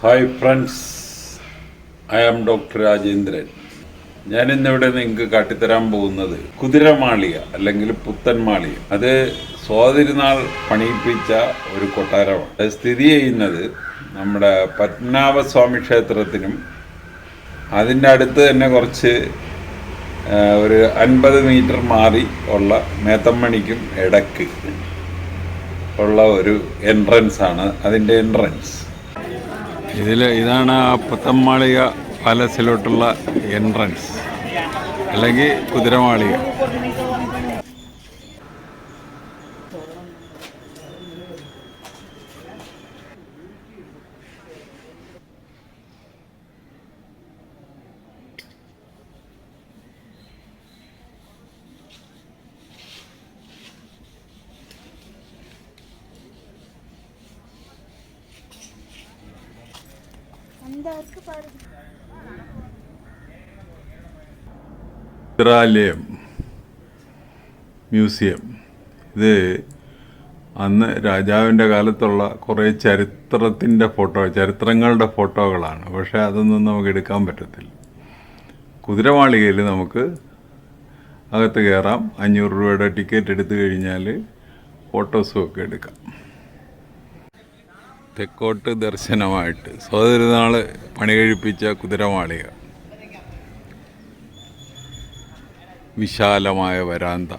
Hi friends, I am doctor Rajendran. ഞാനിന്നിവിടെ നിങ്ങൾക്ക് കാട്ടിത്തരാൻ പോകുന്നത് കുതിരമാളിക അല്ലെങ്കിൽ പുത്തൻമാളിക. അത് സ്വാതിരുന്നാൾ പണിയിപ്പിച്ച ഒരു കൊട്ടാരമാണ്. അത് സ്ഥിതി ചെയ്യുന്നത് നമ്മുടെ പത്മനാഭസ്വാമി ക്ഷേത്രത്തിനും അതിൻ്റെ അടുത്ത് തന്നെ കുറച്ച് ഒരു 50 മീറ്റർ മാറി ഉള്ള മേത്തമ്മണിക്കും ഇടയ്ക്ക് ഉള്ള ഒരു എൻട്രൻസ് ആണ് അതിൻ്റെ എൻട്രൻസ്. ഇതാണ് ആ പുത്തൻമാളിക പാലസിലോട്ടുള്ള എൻട്രൻസ് അല്ലെങ്കിൽ കുതിരമാളിക. ചിത്രാലയം മ്യൂസിയം. ഇത് അന്ന് രാജാവിൻ്റെ കാലത്തുള്ള കുറേ ചരിത്രങ്ങളുടെ ഫോട്ടോകളാണ്. പക്ഷേ അതൊന്നും നമുക്ക് എടുക്കാൻ പറ്റത്തില്ല. കുതിരമാളികയിൽ നമുക്ക് അകത്ത് കയറാം. 500 രൂപയുടെ ടിക്കറ്റ് എടുത്തു കഴിഞ്ഞാൽ ഫോട്ടോസും ഒക്കെ എടുക്കാം. തെക്കോട്ട് ദർശനമായിട്ട് സ്വാതിരുന്നാൾ പണി കഴിപ്പിച്ച കുതിരമാളിക. വിശാലമായ വരാന്ത.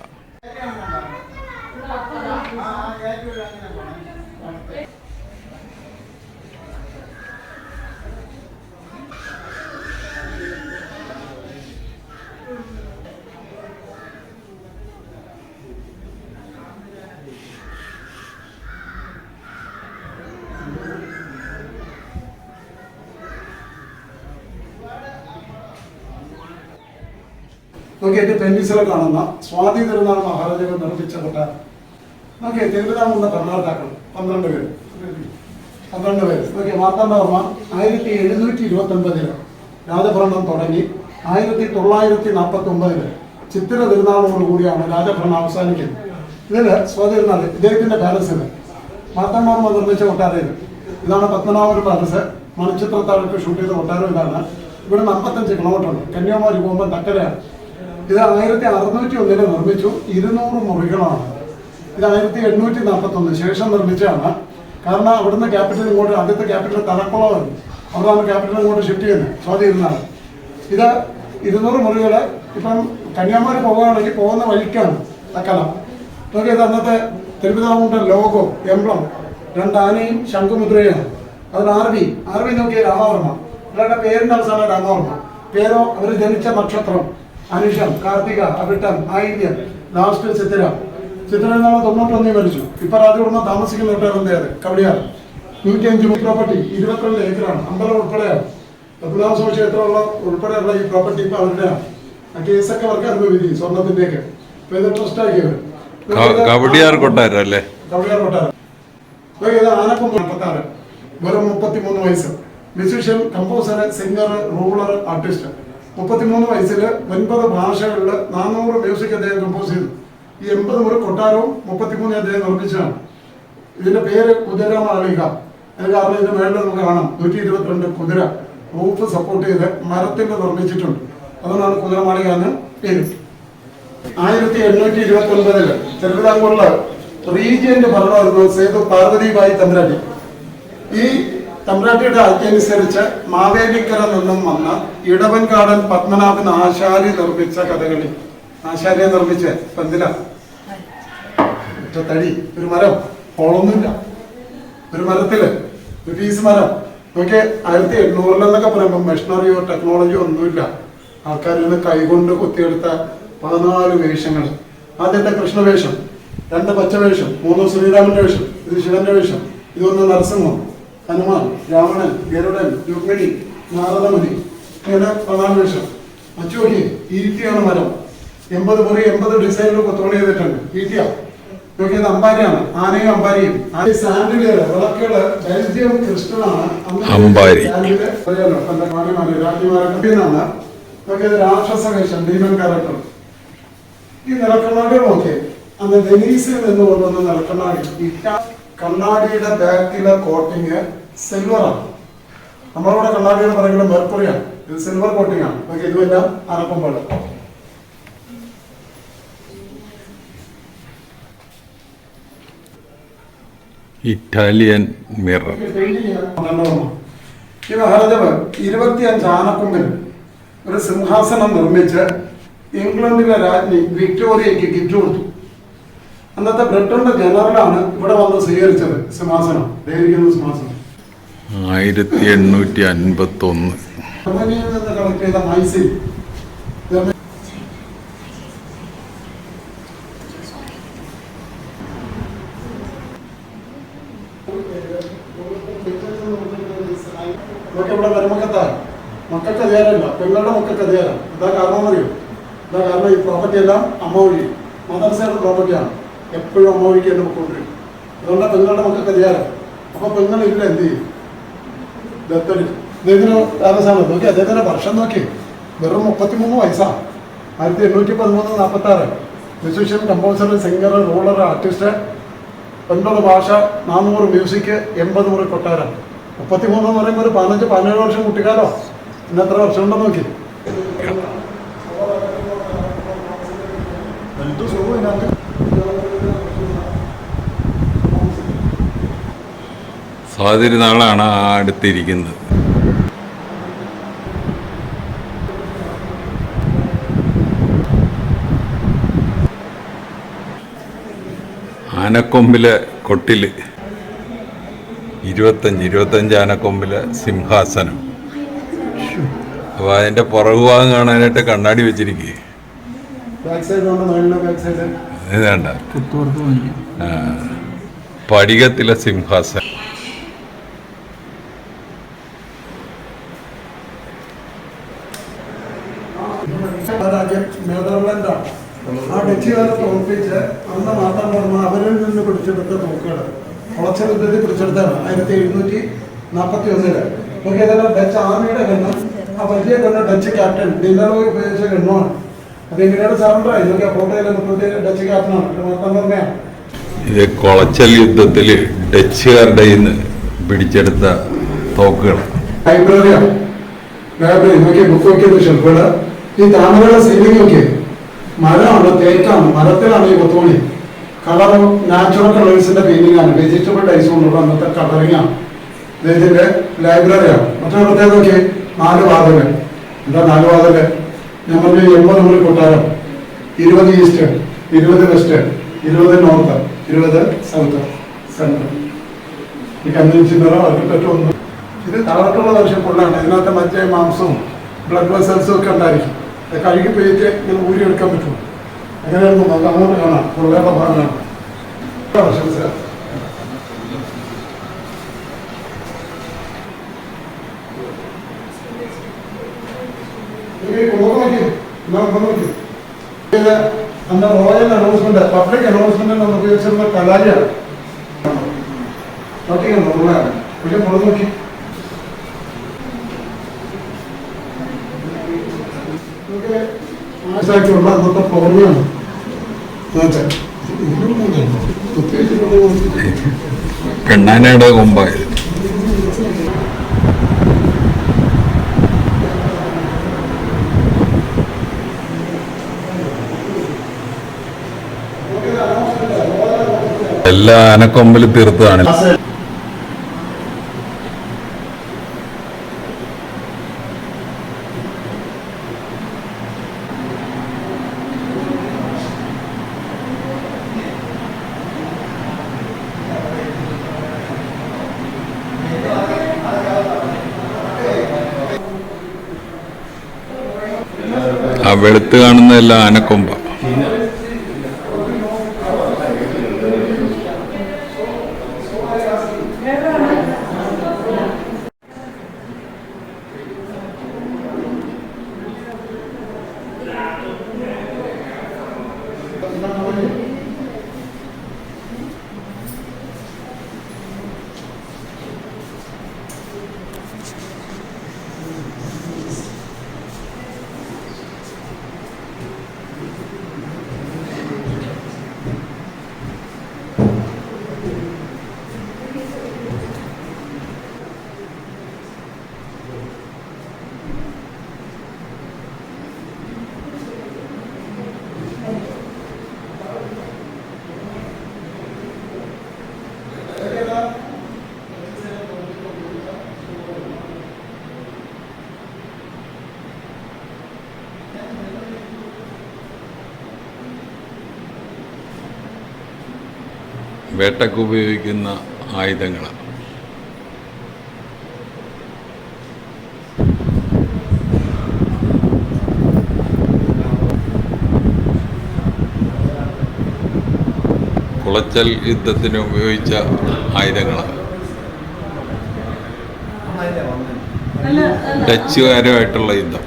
നോക്കിയിട്ട് പെൻഡിസിലെ കാണുന്ന സ്വാതി തിരുനാൾ മഹാരാജകൾ നിർമ്മിച്ച കൊട്ടാരം. നോക്കിയേ, തിരുവിതാംകൂറിന്റെ ഭരണകർത്താക്കൾ 12 പേര്. നോക്കിയ മാർത്താണ്ഡവർമ്മ 1729 രാജഭരണം തുടങ്ങി 1949 ചിത്തിര തിരുനാളോടുകൂടിയാണ് രാജഭരണം അവസാനിക്കുന്നത്. ഇതില് സ്വാതി തിരുനാൾ ഇദ്ദേഹത്തിന്റെ പാലസിന് മാർത്താണ്ഡവർമ്മ നിർമ്മിച്ച കൊട്ടാരം. ഇതാണ് പത്മനാഭപുരം പാലസ്. മണിച്ചിത്രത്താഴൊക്കെ ഷൂട്ട് ചെയ്ത കൊട്ടാരം ഇതാണ്. ഇവിടെ 55 കിലോമീറ്റർ ഉണ്ട്. കന്യാകുമാരി പോകുമ്പോൾ തക്കരയാണ്. ഇത് 1601 നിർമ്മിച്ചു. 200 മുറികളാണ്. ഇത് 1841 ശേഷം നിർമ്മിച്ചതാണ്. കാരണം അവിടുന്ന് ക്യാപിറ്റൽ ഇങ്ങോട്ട്, ആദ്യത്തെ ക്യാപിറ്റൽ തലക്കുളമായിരുന്നു. അവിടെയാണ് ക്യാപിറ്റൽ ഇങ്ങോട്ട് ഷിഫ്റ്റ് ചെയ്യുന്നത് സ്വാതി തിരുനാൾ. ഇത് 200 മുറികൾ. ഇപ്പം കന്യാകുമാരി പോകുകയാണെങ്കിൽ പോകുന്ന വഴിക്കാണ് തക്കല. നോക്കിയത് അന്നത്തെ തിരുവിതാംകൂറിന്റെ ലോഗോ, എംബ്ലം, 2 ആനയും ശംഖുമുദ്രയാണ്. അതിന് ആർവി നോക്കിയ രാമവർമ്മ. ഇവരുടെ പേരിന്റെ അവസാനം രാമവർമ്മ. പേരോ അവർ ജനിച്ച നക്ഷത്രം അനിഷം, കാർത്തിക, അവിട്ടം, ആയില്യം, ലാസ്റ്റ് ചിത്തിര. ചിത്തിരനാൾ 91 മരിച്ചു. ഇപ്പൊ രാജകുടുംബം താമസിക്കുന്ന ഒട്ടേറെ കവടിയാർ. 105 പ്രോപ്പർട്ടി, 22 ഏക്കറാണ്. അമ്പലം ഉൾപ്പെടെയാണ്. പത്മനാഭസ്വാമി ക്ഷേത്രമുള്ള ഉൾപ്പെടെയുള്ള ഈ പ്രോപ്പർട്ടി ഇപ്പൊ അവരുടെയാണ്. ആ കേസൊക്കെ അവർക്ക് അനുഭവിക്കും, സ്വർണത്തിന്റെയൊക്കെ. ഇപ്പൊ ഇത് ട്രസ്റ്റ് ആക്കിയവർ. കവടിയാർ കൊട്ടാരം അല്ലേ? കവടിയാർ കൊട്ടാരം. ആനക്കൊമ്പ് 46, വെറും 33 വയസ്സ്. Musician, composer, singer, ruler, artist. 33 വയസ്സിൽ 9 ഭാഷകളിൽ 400 മ്യൂസിക് അദ്ദേഹം കമ്പോസ് ചെയ്തു. ഈ 80 മുറി കൊട്ടാരവും 33 അദ്ദേഹം നിർമ്മിച്ചതാണ്. ഇതിന്റെ പേര് കുതിരമാളിക. അതിന് കാരണം ഇതിന്റെ മേളിൽ നമുക്ക് കാണാം 122 കുതിര റൂഫ് സപ്പോർട്ട് ചെയ്ത് മരത്തിന്റെ നിർമ്മിച്ചിട്ടുണ്ട്. അതുകൊണ്ടാണ് കുതിരമാളിക എന്ന് പേര്. 1829 തിരുവിതാംകൂറില് റീജിയന്റ് ഭരണമായിരുന്നു സേതു പാർവതിബായി തമ്പുരാട്ടി. ഈ തമ്പ്രാട്ടിയുടെ ആജ്ഞയനുസരിച്ച് മാവേലിക്കര നിന്നും വന്ന ഇടവൻകാടൻ പത്മനാഭൻ ആശാരി നിർമ്മിച്ച കഥകളി. ആശാരിയെ നിർമ്മിച്ച പന്തില തടി, ഒരു മരം, ഹോളൊന്നുമില്ല. ഒരു മരത്തില് ഒരു പീസ് മരം. നോക്കിയ 1800 പറയുമ്പോൾ മെഷീനറിയോ ടെക്നോളജിയോ ഒന്നുമില്ല. ആൾക്കാരിന്ന് കൈകൊണ്ട് കൊത്തിയെടുത്ത 14 വേഷങ്ങൾ. ആദ്യത്തെ കൃഷ്ണവേഷം, 2 പച്ചവേഷം, 3 ശ്രീരാമന്റെ വേഷം, ഇത് ശിവന്റെ വേഷം, ഇതൊന്ന് നരസിംഹം, ഹനുമാൻ, രാവണൻ, ഗരുഡൻ, രുക്മിണി, നാരദമുനി, ഇങ്ങനെ 14 വേഷം. അച്ചോക്കി ഈറ്റിയാണ് മരം. 80 മുറി 80 ഡിസൈനിൽ കൊത്തോണി ചെയ്തിട്ടുണ്ട്. ഈറ്റിയ നോക്കിയത് അമ്പാരിയാണ്. ആനയും അമ്പാരിയും. സാൻഡില് വിളക്കുകള് ബെൽജിയം ക്രിസ്റ്റലാണ്. രാജ്ഞിമാരാണ്. നോക്കിയത് രാക്ഷസ വേഷം, ഡീമൻ ക്യാരക്ടർ. ഈ നിലക്കണ്ണാടികൾ നോക്കിയേ, അന്ന് വെനീസിൽ നിന്ന് കൊണ്ടുവന്ന നിലക്കണ്ണാടി. കണ്ണാടിയുടെ ബാക്കിലെ കോട്ടിങ് സിൽവറാണ്. നമ്മളിവിടെ കണ്ണാടിയുടെ പറയുന്നത് മെർക്കുറിയാണ്, ഇത് സിൽവർ കോട്ടിംഗ് ആണ്. ഓക്കെ, ഇതുമെല്ലാം ആനക്കൊമ്പുകൾ. Italian mirror. ഈ മഹാരാജാവ് 25 ആനക്കൊമ്പിൽ ഒരു സിംഹാസനം നിർമ്മിച്ച് ഇംഗ്ലണ്ടിലെ രാജ്ഞി വിക്ടോറിയയ്ക്ക് ഗിഫ്റ്റ് കൊടുത്തു. അന്നത്തെ ബ്രിട്ടന്റെ ജനറലാണ് ഇവിടെ വന്ന് സ്വീകരിച്ചത് സിംഹാസനം, ദേവിക്കുന്ന സിംഹാസനം. 1851 ജർമ്മനിയിൽ നിന്ന് കളക്ട് ചെയ്ത മൈസിൽ ഇവിടെ മരുമക്കത്താണ്. മക്കൾക്ക് അധികാരമില്ല, പെങ്ങളുടെ മക്കൾക്ക് അധികാരം. എന്താ കാരണം എന്നറിയോ? എന്താ കാരണം? ഈ പ്രോപ്പർട്ടി എല്ലാം അമ്മ വഴി, മദർസയുടെ പ്രോപ്പർട്ടിയാണ്. എപ്പോഴും അമ്മ വഴിക്ക് തന്നെ പൊക്കൊണ്ടിരിക്കും. അതുകൊണ്ട് പെങ്ങളുടെ മക്കൾക്ക് അധികാരം. അപ്പൊ പെങ്ങളില്ല, എന്ത് ചെയ്യും? ദത്തെടുക്കും. അദ്ദേഹത്തിന് താമസമാണ്. നോക്കി അദ്ദേഹത്തിന്റെ വർഷം നോക്കി, വെറും 33 വയസ്സാണ്. 1813-46. Musician, composer, singer, ruler, artist, 9 ഭാഷ, 400 മ്യൂസിക്, 80 മുറി കൊട്ടാരം. 33 എന്ന് പറയുമ്പോൾ ഒരു 15-17 വർഷം കുട്ടിക്കാലോ. ഇന്ന് എത്ര വർഷം ഉണ്ടെന്ന് നോക്കി. സ്വാതിരുന്നാളാണ് ആ അടുത്തിരിക്കുന്നത്. ആനക്കൊമ്പിലെ കൊട്ടില് 25 ആനക്കൊമ്പിലെ സിംഹാസനം. അപ്പോൾ അതിൻ്റെ പുറകുഭാഗം കാണാനായിട്ട് കണ്ണാടി വെച്ചിരിക്കുക. ഇതേണ്ട പടികത്തിലെ സിംഹാസനം. നെതർലൻഡാണ്. ആ ഡച്ചുകാരെ തോൽപ്പിച്ച് അന്ന് മാർത്താണ്ഡവർമ്മ അവരിൽ നിന്ന് പിടിച്ചെടുത്ത തോക്കുകൾ കുളച്ച യുദ്ധത്തിൽ പിടിച്ചെടുത്താണ് 1741. നോക്കി ഇതെല്ലാം ഡച്ച് ആർമിയുടെ ഗണ്ണം. ആ വലിയ ഗണ്ണ് ഡച്ച് ക്യാപ്റ്റൻ ഡിന്നറോയി ഉപയോഗിച്ച ഗണ്ണമാണ്. അത് എങ്ങനെയാണ് സറണ്ടറായി. നോക്കി ആ ഫോട്ടോയിലെ ഡച്ച് ക്യാപ്റ്റനാണ്, മാർത്താണ്ഡവർമ്മയാണ്. ഇത് കുളച്ചൽ യുദ്ധത്തിൽ ഡച്ചുകാരുടെ നിന്ന് പിടിച്ചെടുത്ത തോക്കുകൾ. ലൈബ്രറിയാണ്. ലൈബ്രറി നോക്കി ബുക്ക് വയ്ക്കുന്ന ഷെൽഫുകള്. ഈ താമരയുടെ സീലിംഗ് നോക്കി മരമാണ്, തേക്കാണ്, മരത്തിലാണ് ഈ കൊത്തുപണി. കളർ നാച്ചുറൽ കളേഴ്സിന്റെ പെയിന്റിംഗ് ആണ്, വെജിറ്റബിൾ ഡൈസ് കൊണ്ടുള്ള അന്നത്തെ കളറിംഗ് ആണ്. ഇതിന്റെ ലൈബ്രറിയാണ്. മറ്റൊരു പ്രത്യേകത നോക്കി 4 വാതില്. എന്താ 4 വാതില്? ഞാൻ പറഞ്ഞു 80 മുറി കൊട്ടാരം, 20 east, 20 west, 20 north, 20 south, central. ഈ കൺവെൻഷനറോ അതിൽപ്പെട്ടൊന്നും. ഇത് താഴോട്ടുള്ള വർഷം ഫുള്ളാണ്. ഇതിനകത്ത് മറ്റേ മാംസവും ബ്ലഡ് വെസൽസും ഒക്കെ ഉണ്ടായിരിക്കും. കഴുകി പോയിട്ട് ഇങ്ങനെ ഊരിയെടുക്കാൻ പറ്റും. എങ്ങനെയായിരുന്നു നമുക്ക് അങ്ങോട്ട് കാണാം. പുള്ളയുടെ ഭാഗമാണ്. അന്ന് റോയൽ അനൗൺസ്മെന്റ്, പബ്ലിക് അനൗൺസ്മെന്റിൽ നമ്മൾ ഉപയോഗിച്ചിരുന്ന കലാരിയാണ്. പക്ഷെ പുറത്ത് നോക്കി ആശാക്കുള്ള അന്നത്തെ പ്രോഗ്രാമാണ്. കണ്ണാനയുടെ കൊമ്പായത്. എല്ലാ ആനക്കൊമ്പിൽ തീർത്തതാണ്. ആ വെളുത്ത് കാണുന്ന എല്ലാം ആനക്കൊമ്പ. വേട്ടയ്ക്ക് ഉപയോഗിക്കുന്ന ആയുധങ്ങളാണ്. കുളച്ചൽ യുദ്ധത്തിന് ഉപയോഗിച്ച ആയുധങ്ങളാണ്. ഡച്ചുകാരുമായിട്ടുള്ള യുദ്ധം.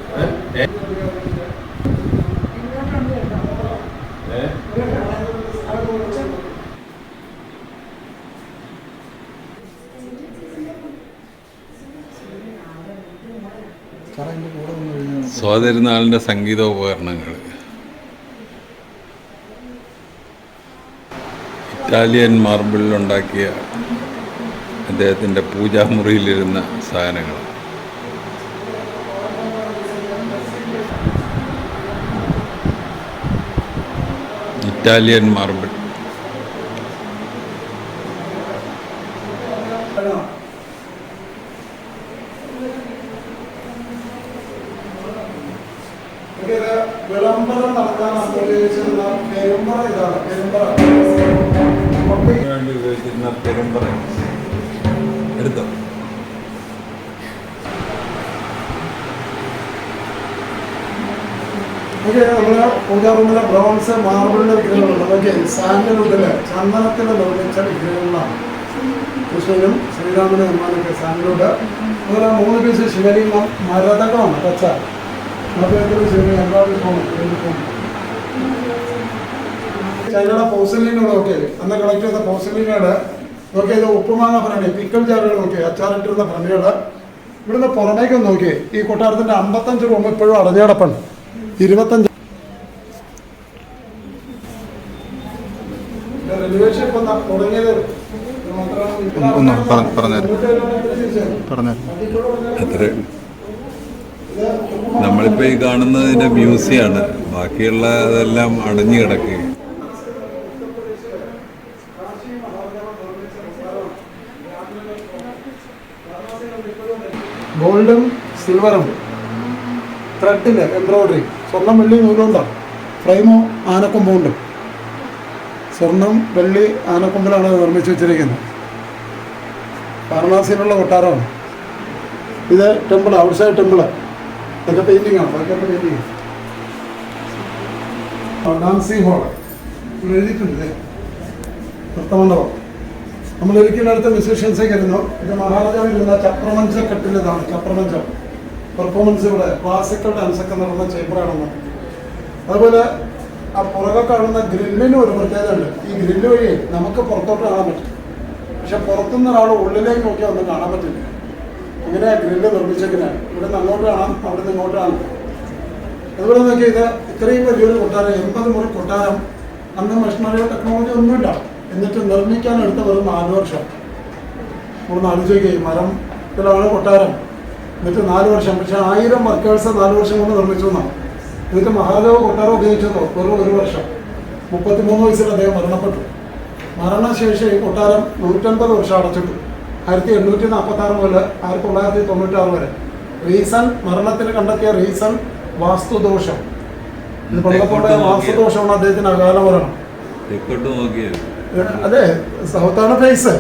സ്വാതിരുനാളിൻ്റെ സംഗീതോപകരണങ്ങൾ, ഇറ്റാലിയൻ മാർബിളിലുണ്ടാക്കിയ അദ്ദേഹത്തിൻ്റെ പൂജാമുറിയിലിരുന്ന സാധനങ്ങൾ. Italian marble. വിളംബരം നടത്താൻ ഉപയോഗിച്ചിരുന്ന പെരുമ്പറ ഇതാണ്. ഉപയോഗിച്ചിരുന്ന പെരുമ്പറ എടുത്തോ. നമ്മള് പൂജാറൂമിലെ ബ്രോൺസ് മാർബിളിന്റെ വിഗ്രഹങ്ങളുണ്ട്. നോക്കിയാൽ സാൻഡൽവുഡില് ചന്ദനത്തിന് നിർമ്മിച്ച വിഗ്രഹങ്ങളാണ്. കൃഷ്ണനും ശ്രീരാമനും നിർമ്മാണമൊക്കെ സാൻഡൽവുഡ്. അതുപോലെ 3 പീസ് ശിവലിംഗം മരതകമാണ്. കച്ച ചൈനയുടെ പോസലിനോട് നോക്കിയാൽ അന്ന് കളക്ട് ചെയ്ത പോസലിനോട് നോക്കിയത് ഉപ്പുമാങ്ങ ഭരണി, പിക്കൽ ചാറുകൾ നോക്കിയാൽ അച്ചാറിട്ടിരുന്ന ഭരണികൾ. ഇവിടുന്ന് പുറമേക്ക് നോക്കിയേ ഈ കൊട്ടാരത്തിന്റെ 55 റൂം ഇപ്പോഴും അടഞ്ഞടപ്പുണ്ട്. 25 റിനോവേഷൻ ഇപ്പം തുടങ്ങിയത് അത്രേ. നമ്മളിപ്പോൾ ഈ കാണുന്നതിൻ്റെ മ്യൂസിയമാണ്. ബാക്കിയുള്ള അതെല്ലാം അടഞ്ഞു കിടക്കുകയും. ഗോൾഡും സിൽവറും ത്രെഡില് എംബ്രോയിഡറി, സ്വർണം വെള്ളി നൂലുകൊണ്ടാണ്. ഫ്രെയിമോ ആനക്കൊമ്പുണ്ട്. സ്വർണം വെള്ളി ആനക്കൊമ്പിലാണ് നിർമ്മിച്ചു വെച്ചിരിക്കുന്നത്. വാരണാസിയിലുള്ള കൊട്ടാരമാണ് ഇത്. Temple, out side temple. ഇതൊക്കെ പെയിന്റിംഗ് ആണ്. ബാക്കിയൊക്കെ പെയിന്റിങ്. ഡാൻസിങ് ഹോള് എഴുതിയിട്ടുണ്ട്. നൃത്തമണ്ഡപം. നമ്മൾ ഒരിക്കലും അടുത്ത മ്യൂസീഷ്യൻസൊക്കെ ഇരുന്നു. ഇത് മഹാരാജാവ് ഇരുന്ന ചപ്രമഞ്ച കെട്ടിൽ. ഇതാണ് ചപ്രമഞ്ചം. പെർഫോമൻസ് ഇവിടെ ക്ലാസിക്കൽ ഡാൻസൊക്കെ നടന്ന ചേമ്പറാണെന്ന്. അതുപോലെ ആ പുറകെ കാണുന്ന ഗ്രില്ലിന് ഒരു പ്രത്യേകത ഉണ്ട്. ഈ ഗ്രില്ല് വഴി നമുക്ക് പുറത്തോട്ട് കാണാൻ പറ്റും. പക്ഷെ പുറത്തുനിന്ന് ഒരാൾ ഉള്ളിലേക്ക് നോക്കിയാൽ ഒന്നും കാണാൻ പറ്റില്ല. ഇങ്ങനെ ഗ്രില്ല് നിർമ്മിച്ചെങ്കിലാണ് ഇവിടെ നിന്ന് അങ്ങോട്ട് കാണാം, അവിടെ നിന്ന് ഇങ്ങോട്ട് കാണാം. അതുപോലെ നോക്കിയാൽ ഇത് ഇത്രയും വലിയൊരു കൊട്ടാരം, 80 മുറി കൊട്ടാരം. അന്ന് മെഷീനറിയോ ടെക്നോളജി ഒന്നുമില്ല. എന്നിട്ട് നിർമ്മിക്കാൻ എടുത്ത വെറും 4 വർഷം. നമ്മളൊന്ന് ആലോചിക്കുക. മരത്തിലാണ് കൊട്ടാരം, എന്നിട്ട് 4 വർഷം. പക്ഷെ 1000 വർക്കേഴ്സ് 4 വർഷം കൊണ്ട് നിർമ്മിച്ചു എന്നാണ്. എന്നിട്ട് മഹാദേവ കൊട്ടാരം ഉപയോഗിച്ചതോ വെറും 1 വർഷം. 33 വയസ്സിൽ അദ്ദേഹം മരണപ്പെട്ടു. മരണശേഷം ഈ കൊട്ടാരം 150 വർഷം അടച്ചിട്ടു. 1846 മുതൽ 1996 വരെ. റീസൺ, മരണത്തിന് കണ്ടെത്തിയ റീസൺ വാസ്തുദോഷം. ഇത് പണ്ടപ്പോടെ വാസ്തുദോഷമാണ് അദ്ദേഹത്തിന് അകാല മരണം. അതെ, സൗത്താണ് ഫേസ്.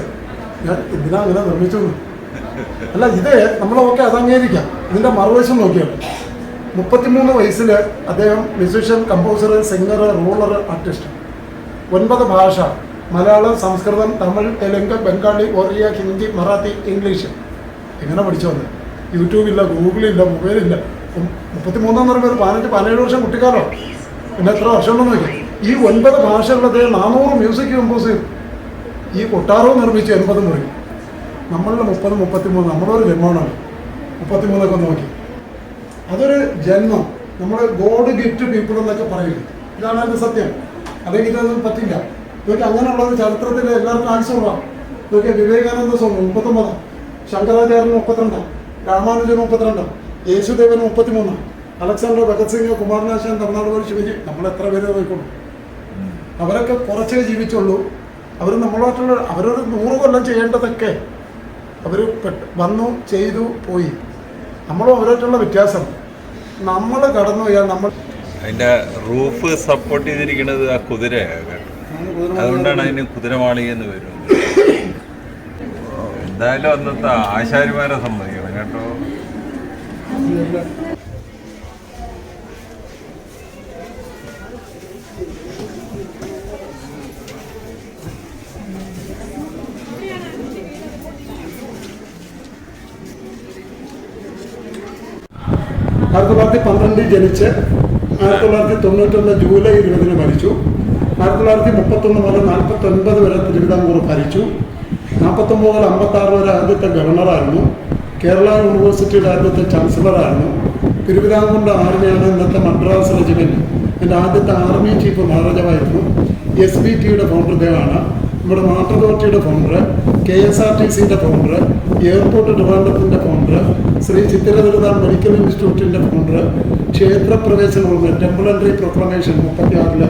ഞാൻ ഇതിനാ അങ്ങനെ നിർമ്മിച്ചു. അല്ല, ഇത് നമ്മളൊക്കെ അത് അംഗീകരിക്കാം. ഇതിന്റെ മറുവശം നോക്കിയാണ്. 33 വയസ്സിൽ അദ്ദേഹം musician, composer, singer, ruler, artist. 9 ഭാഷ: മലയാളം, സംസ്കൃതം, തമിഴ്, തെലുങ്ക്, ബംഗാളി, ഒറിയ, ഹിന്ദി, മറാത്തി, ഇംഗ്ലീഷ്. എങ്ങനെ പഠിച്ചു വന്നത്? യൂട്യൂബില്ല, ഗൂഗിളില്ല, മൊബൈലില്ല. 33 എന്ന് പറയുമ്പോൾ ഒരു 15-17 വർഷം കുട്ടിക്കാലോ. പിന്നെ എത്ര വർഷം ഉണ്ടെന്ന് നോക്കി. ഈ 9 ഭാഷകളുടെ 400 മ്യൂസിക് കമ്പോസ് ചെയ്തു. ഈ കൊട്ടാരവും നിർമ്മിച്ചു 80 മുറി. നമ്മളുടെ 30-33, നമ്മളൊരു ജന്മമാണ്. 33 നോക്കി. അതൊരു ജന്മം. നമ്മൾ ഗോഡ് ഗിഫ്റ്റ് പീപ്പിൾ എന്നൊക്കെ പറയില്ല. ഇതാണ് അതിൻ്റെ സത്യം. അല്ലെങ്കിൽ ഇതൊന്നും പറ്റില്ല. ഇതൊക്കെ അങ്ങനെയുള്ളത് ചരിത്രത്തിൽ എല്ലാവർക്കും ആവശ്യമുള്ളതാണ്. ഇതൊക്കെ വിവേകാനന്ദ സ്വാമി 39, ശങ്കരാചാര്യന് 32, രാമാനുജന് 32, യേശുദേവന് 33, അലക്സാണ്ടർ, ഭഗത് സിംഗ്, കുമാരനാശാൻ, തമിഴ്നാട് ശിവജി. നമ്മൾ എത്ര പേര് നോക്കുള്ളൂ. അവരൊക്കെ കുറച്ചേ ജീവിച്ചുള്ളൂ. അവർ നമ്മളായിട്ടുള്ള അവരൊരു 100 കൊല്ലം ചെയ്യേണ്ടതൊക്കെ അവർ വന്നു ചെയ്തു പോയി. നമ്മളും അവരായിട്ടുള്ള വ്യത്യാസം. നമ്മൾ കടന്നു പോയാൽ നമ്മൾ അതിൻ്റെ റൂഫ് സപ്പോർട്ട് ചെയ്തിരിക്കുന്നത് ആ കുതിരയാണ്. അതുകൊണ്ടാണ് അതിന് കുതിരമാളിക എന്ന് വരുന്നത്. എന്തായാലും അന്നത്തെ ആശാരിമാരെ സമ്മതിക്കണം കേട്ടോ. ആയിരത്തി 1912 ജനിച്ച് 1991 ജൂലൈ 20 മരിച്ചു. 1931 മുതൽ 49 വരെ തിരുവിതാംകൂർ ഭരിച്ചു. 49 മുതൽ 56 വരെ ആദ്യത്തെ ഗവർണറായിരുന്നു. കേരള യൂണിവേഴ്സിറ്റിയുടെ ആദ്യത്തെ ചാൻസലറായിരുന്നു. തിരുവിതാംകൂറിൻ്റെ ആർമിയാണ് ഇന്നത്തെ മദ്രാസ് റെജിമെൻറ്റ്. എൻ്റെ ആദ്യത്തെ ആർമി ചീഫ് മഹാരാജാവായിരുന്നു. SBTയുടെ ഫൗണ്ടർ ഇദ്ദേഹമാണ്. നമ്മുടെ വാട്ടർ അതോറിറ്റിയുടെ ഫൗണ്ടർ, KSRTCയുടെ ഫൗണ്ടർ, എയർപോർട്ട് ട്രിവാൻഡ്രത്തിൻ്റെ ഫൗണ്ടർ, ശ്രീ ചിത്തിരതിരുനാൾ മെഡിക്കൽ ഇൻസ്റ്റിറ്റ്യൂട്ടിൻ്റെ ഫൗണ്ടർ, ക്ഷേത്രപ്രവേശനം temple entry proclamation 36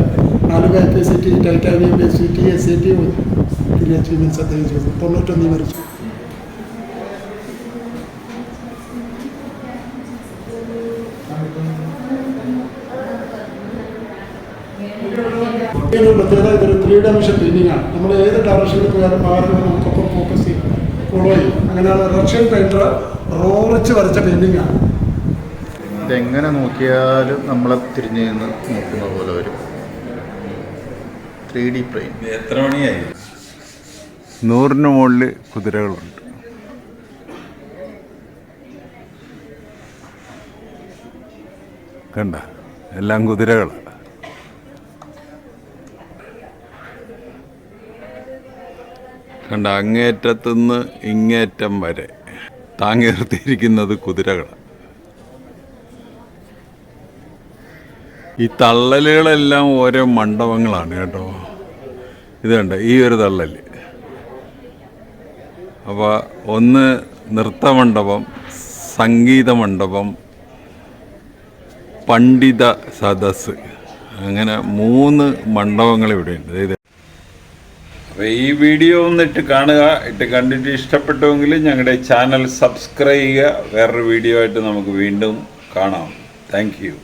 Aluva IPCT, titanium SCT, SAT ഒത്തിരി അച്ചീവ്മെൻറ്റ്സ് അദ്ദേഹം ചെയ്തു. 91 മരിച്ചു. പ്രത്യേകത ഇതൊരു 3 ഡയമെൻഷൻ പെയിൻറ്റിംഗ് ആണ്. നമ്മൾ ഏത് ഡയറക്ഷനിൽ പോയാലും മാറുന്നത് നമുക്കൊപ്പം ഫോക്കസ് ചെയ്യും, ഫോളോ ചെയ്യും. അങ്ങനെയാണ് റഷ്യൻ പെയിൻറ്റർ റോറിച്ച് വരച്ച പെയിൻറ്റിംഗ് ആണ്. ഇതെങ്ങനെ നോക്കിയാലും നമ്മളെ തിരിഞ്ഞ് നിന്ന് നോക്കുന്ന പോലെ വരും. 3D plain. എത്ര മണിയായി? 100-ന് മുകളിൽ കുതിരകളുണ്ട്. കണ്ട, എല്ലാം കുതിരകളാണ്. കണ്ട, അങ്ങേറ്റത്തുനിന്ന് ഇങ്ങേറ്റം വരെ താങ്ങി നിർത്തിയിരിക്കുന്നത് കുതിരകളാണ്. ഈ തള്ളലുകളെല്ലാം ഓരോ മണ്ഡപങ്ങളാണ് കേട്ടോ. ഇത് കണ്ട, ഈ ഒരു തള്ളൽ. അപ്പോൾ ഒന്ന് നൃത്തമണ്ഡപം, സംഗീത മണ്ഡപം, പണ്ഡിത സദസ്സ്, അങ്ങനെ 3 മണ്ഡപങ്ങൾ ഇവിടെയുണ്ട്. ഇത് അപ്പോൾ ഈ വീഡിയോ ഒന്നിട്ട് കാണുക. കണ്ടിട്ട് ഇഷ്ടപ്പെട്ടുവെങ്കിൽ ഞങ്ങളുടെ ചാനൽ സബ്സ്ക്രൈബ് ചെയ്യുക. വേറൊരു വീഡിയോ ആയിട്ട് നമുക്ക് വീണ്ടും കാണാം. Thank you.